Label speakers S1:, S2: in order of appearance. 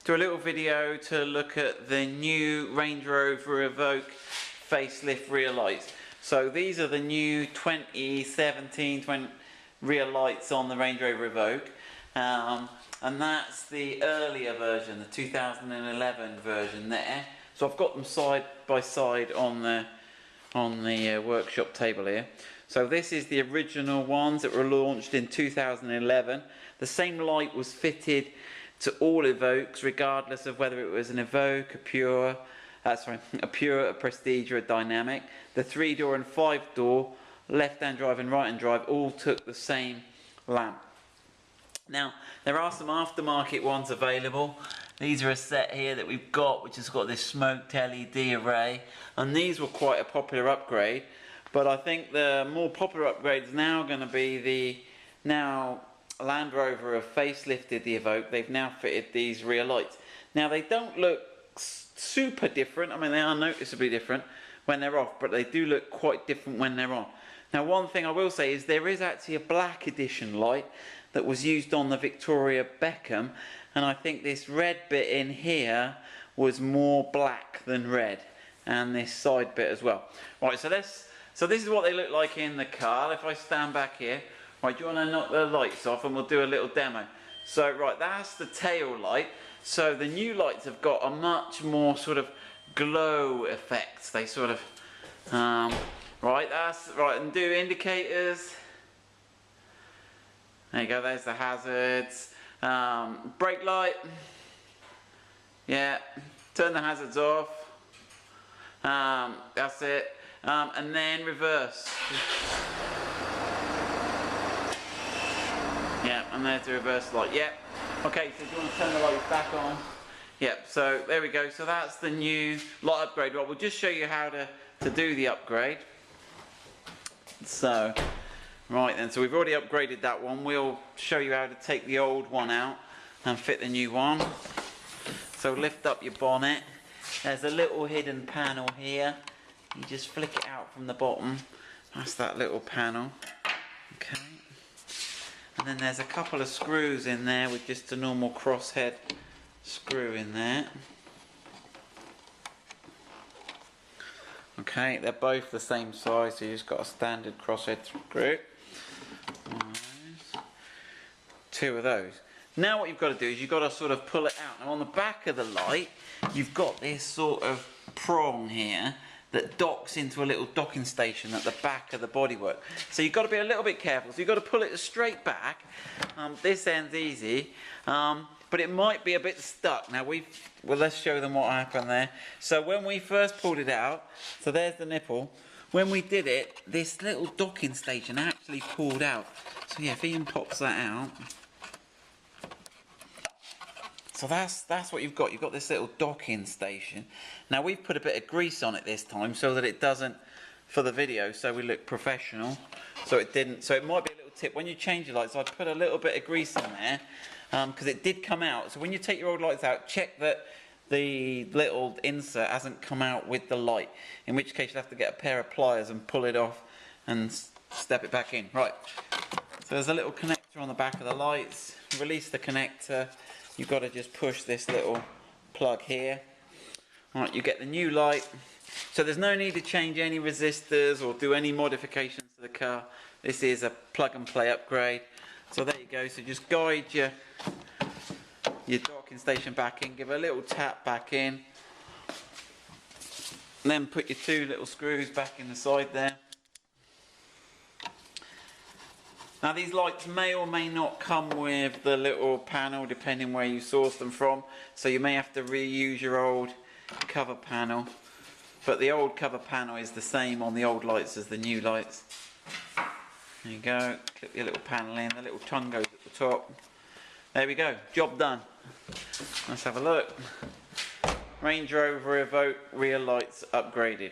S1: do a little video to look at the new Range Rover Evoque facelift rear lights. So these are the new 2017 rear lights on the Range Rover Evoque, and that's the earlier version, the 2011 version there. So I've got them side by side on the workshop table here. So this is the original ones that were launched in 2011. The same light was fitted to all Evoques, regardless of whether it was an Evoque, a Pure, a Prestige, or a Dynamic. The 3-door and 5-door, left-hand drive and right-hand drive, all took the same lamp. Now, there are some aftermarket ones available. These are a set here that we've got, which has got this smoked LED array, and these were quite a popular upgrade. But I think the more popular upgrade is now going to be the Land Rover have facelifted the Evoque. They've now fitted these rear lights. Now they don't look super different. I mean, they are noticeably different when they're off, but they do look quite different when they're on. Now, one thing I will say is there is actually a black edition light that was used on the Victoria Beckham, and I think this red bit in here was more black than red, and this side bit as well. Right, so this is what they look like in the car. If I stand back here, right, do you want to knock the lights off and we'll do a little demo. So, right, that's the tail light. So the new lights have got a much more sort of glow effect. They sort of, right, that's right, and do indicators. There you go, there's the hazards. Brake light. Yeah, turn the hazards off. That's it. And then reverse. Yeah, and there's the reverse light. Yep. Okay, so do you want to turn the lights back on? Yep, so there we go. So that's the new light upgrade. Well, we'll just show you how to do the upgrade. So, right then, so we've already upgraded that one. We'll show you how to take the old one out and fit the new one. So lift up your bonnet. There's a little hidden panel here. You just flick it out from the bottom. That's that little panel. Okay. And then there's a couple of screws in there with just a normal crosshead screw in there. Okay, they're both the same size, so you've just got a standard crosshead screw. Two of those. Now what you've got to do is you've got to sort of pull it out. Now on the back of the light, you've got this sort of prong here that docks into a little docking station at the back of the bodywork. So you've got to be a little bit careful. So you've got to pull it straight back. This end's easy, but it might be a bit stuck. Now well, let's show them what happened there. So when we first pulled it out, so there's the nipple. When we did it, this little docking station actually pulled out. So yeah, if Ian pops that out. So that's what you've got. You've got this little docking station. Now we've put a bit of grease on it this time so that it doesn't, for the video, so we look professional. So it didn't. So it might be a little tip when you change your lights. I'd put a little bit of grease in there because it did come out. So when you take your old lights out, check that the little insert hasn't come out with the light. In which case you'll have to get a pair of pliers and pull it off and step it back in. Right. So there's a little connector on the back of the lights. Release the connector. You've got to just push this little plug here. Alright, you get the new light. So there's no need to change any resistors or do any modifications to the car. This is a plug and play upgrade. So there you go. So just guide your docking station back in, give it a little tap back in. And then put your two little screws back in the side there. Now these lights may or may not come with the little panel depending where you source them from, so you may have to reuse your old cover panel, but the old cover panel is the same on the old lights as the new lights. There you go, clip your little panel in, the little tongue goes at the top. There we go, job done. Let's have a look. Range Rover Evoque rear lights upgraded.